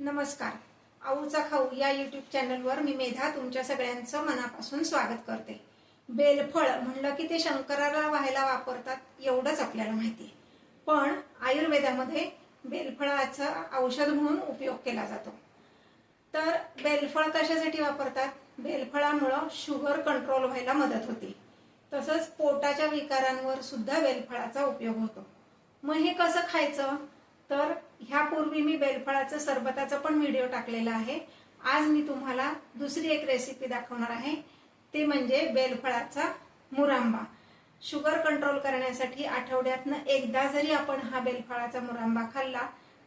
नमस्कार. आऊचा खाऊ या यूट्यूब चॅनलवर मी मेधा तुमच्या सगळ्यांचं मनापासून स्वागत करते. बेलफळ म्हणलं की ते शंकराला व्हायला वापरतात एवढंच आपल्याला माहिती आहे, पण आयुर्वेदामध्ये बेलफळाचा औषध म्हणून उपयोग केला जातो. तर बेलफळ कशासाठी वापरतात? बेलफळामुळे शुगर कंट्रोल व्हायला मदत होते. तसंच पोटाच्या विकारांवर सुद्धा बेलफळाचा उपयोग होतो. मग हे कसं खायचं? तर ह्यापूर्वी मी बेलफळाचं सरबताचा पण व्हिडिओ टाकलेला आहे. आज मी तुम्हाला दुसरी एक रेसिपी दाखवणार आहे, ते म्हणजे बेलफळाचा मुरांबा. शुगर कंट्रोल करण्यासाठी आठवड्यातनं एकदा जरी आपण हा बेलफळाचा मुरांबा खाल्ला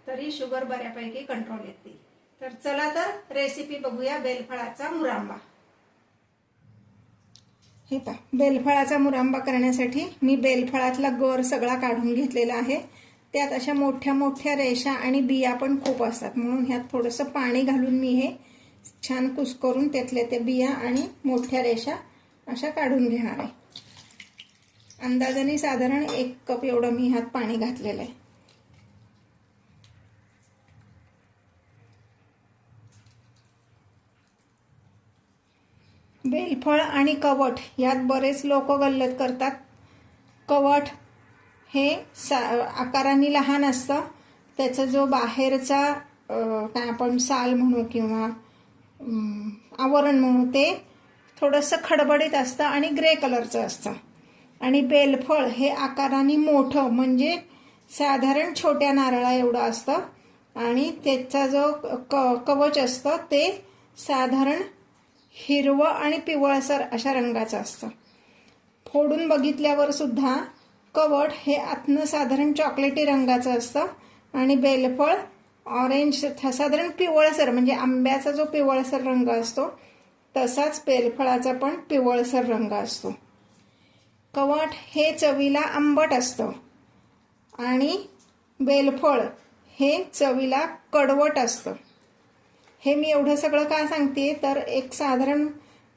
तरी शुगर बऱ्यापैकी कंट्रोल येते. तर चला तर रेसिपी बघूया बेलफळाचा मुरांबा. हे पहा, बेलफळाचा मुरांबा करण्यासाठी मी बेलफळातला गर सगळा काढून घेतलेला आहे. त्यात अशा मोठ्या मोठ्या रेषा आणि बिया पण खूप असतात, म्हणून ह्यात थोडंसं पाणी घालून मी हे छान कुस्करून त्यातल्या त्या बिया आणि मोठ्या रेषा अशा काढून घेणार आहे. अंदाजाने साधारण 1 कप एवढं मी ह्यात पाणी घातलेलं आहे. बेलफळ आणि कवठ यात बरेच लोक गल्लत करतात. कवठ हे आकाराने लहान असतं, त्याचा जो बाहेरचा काय आपण साल म्हणू किंवा आवरण म्हणू ते थोडंसं खडबडीत असतं आणि ग्रे कलरचं असतं. आणि बेलफळ हे आकाराने मोठं म्हणजे साधारण छोट्या नारळा एवढं असतं आणि त्याचा जो कवच असतं ते साधारण हिरवं आणि पिवळसर अशा रंगाचं असतं. फोडून बघितल्यावर सुद्धा कवठ हे आतनं साधारण चॉकलेटी रंगाचं असतं आणि बेलफळ ऑरेंज साधारण पिवळसर म्हणजे आंब्याचा जो पिवळसर रंग असतो तसाच बेलफळाचा पण पिवळसर रंग असतो. कवठ हे चवीला आंबट असतं आणि बेलफळ हे चवीला कडवट असतं. हे मी एवढं सगळं का सांगते तर एक साधारण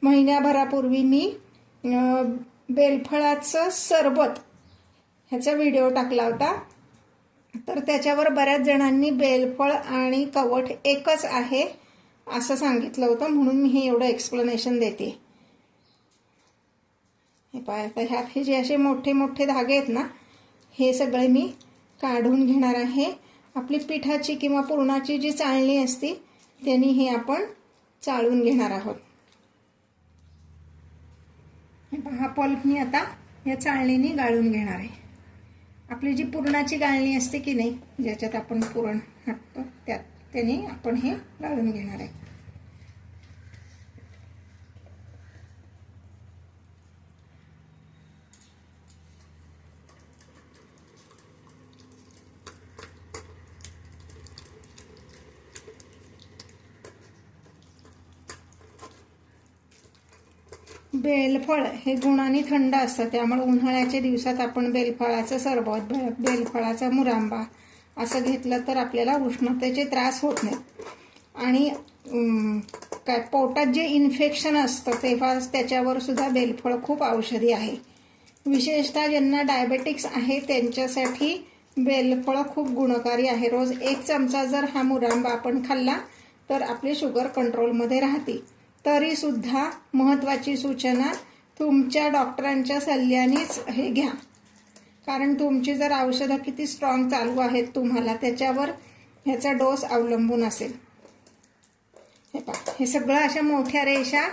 महिन्याभरापूर्वी मी बेलफळाचं सरबत ह्याचा व्हिडिओ टाकला होता. तर त्याच्यावर बऱ्याच जणांनी बेलफळ आणि कवठ एकच आहे असं सांगितलं होतं, म्हणून मी हे एवढं एक्सप्लेनेशन देते. हे पाय, आता ह्यात हे जे असे मोठे मोठे धागे आहेत ना, हे सगळे मी काढून घेणार आहे. आपली पिठाची किंवा पुरणाची जी चाळणी असते त्यांनी हे आपण चाळून घेणार आहोत. हा पल्प मी आता या चाळणीने गाळून घेणार आहे. आपली जी पुरणाची गाळणी असते की नाही, ज्याच्यात आपण पुरण टाकतो त्याने आपण हे गाळून घेणार आहे. बेलफळ हे गुणांनी थंड असतं, त्यामुळे उन्हाळ्याच्या दिवसात आपण बेलफळाचं सरबत, बेलफळाचा मुरांबा असं घेतलं तर आपल्याला उष्णतेचे त्रास होत नाहीत. आणि काय पोटात जे इन्फेक्शन असतं तेव्हा त्याच्यावर सुद्धा बेलफळ खूप औषधी आहे. विशेषतः ज्यांना डायबेटिक्स आहे त्यांच्यासाठी बेलफळ खूप गुणकारी आहे. रोज 1 चमचा जर हा मुरांबा आपण खाल्ला तर आपली शुगर कंट्रोलमध्ये राहते. तरी सुद्धा महत्त्वाची सूचना, तुमच्या डॉक्टरांच्या सल्ल्यानेच हे घ्या, कारण तुमची जर औषधं किती स्ट्रॉंग चालू आहेत तुम्हाला त्याच्यावर ह्याचा डोस अवलंबून असेल. हे पहा, हे सगळं अशा मोठ्या रेषा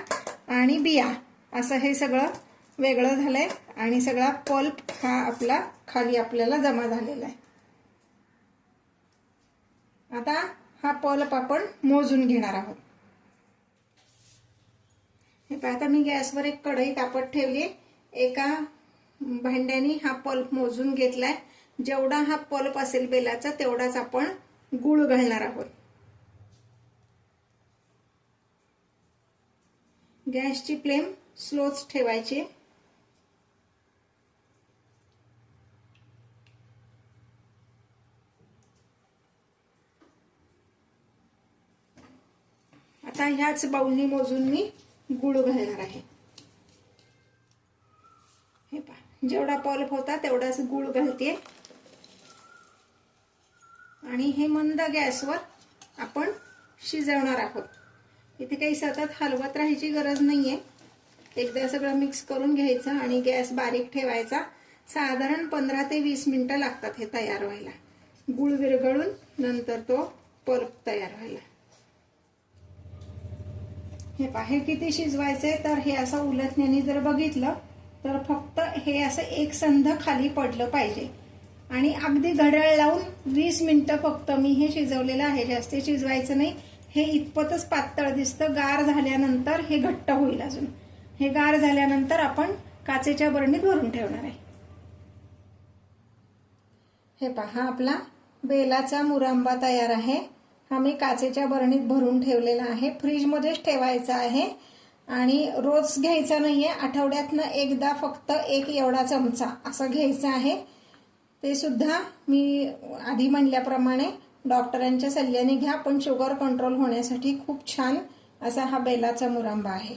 आणि बिया असं हे सगळं वेगळं झालंय आणि सगळा पल्प हा आपला खाली आपल्याला जमा झालेला आहे. आता हा पल्प आपण मोजून घेणार आहोत. हे पहा, आता मी गॅसवर एक कढई तापत ठेवली. एका भांड्याने हा पल्प मोजून घेतलाय. जेवढा हा पल्प असेल बेलाचा तेवढाच आपण गूळ घालणार आहोत. गॅसची फ्लेम स्लोच ठेवायची. आता ह्याच बाउलनी मोजून मी गूळ घालणार आहे. हे पहा, जेवढा पल्प होता तेवढाच गूळ घालते आणि हे मंद गॅसवर आपण शिजवणार आहोत। इथे काही सतत हलवत राहायची गरज नाहीये। एकदा सगळं मिक्स करून घ्यायचं आणि गॅस बारीक ठेवायचा। साधारण 15 ते 20 मिनिटं लागतात हे तयार व्हायला। गुळ विरघळून नंतर तो पल्प तयार व्हायला। हे पहा, हे किती शिजवायचे तर हे असं उलटण्याने जर बघितलं तर फक्त हे असं एकसंध खाली पडलं पाहिजे आणि अगदी घड्याळ लावून 20 मिनिटं फक्त मी हे शिजवलेलं आहे। जास्त शिजवायचं नाही। हे इतपतच पातळ दिसतं। गार झाल्यानंतर हे घट्ट होईल। अजून हे गार झाल्यानंतर आपण काचेच्या बरणीत भरून ठेवणार आहे। हे पहा, आपला बेलाचा मुरंबा तयार आहे। हा मी काचेच्या बरणीत भरून ठेवलेला आहे। फ्रीजमध्येच ठेवायचा आहे आणि रोज घ्यायचा नाहीये। आठवड्यातनं एकदा फक्त एक एवढा चमचा असं घ्यायचं आहे। ते सुद्धा मी आधी म्हणल्याप्रमाणे डॉक्टरांच्या सल्ल्याने घ्या, पण शुगर कंट्रोल होण्यासाठी खूप छान असा हा बेलाचा मुरंबा आहे।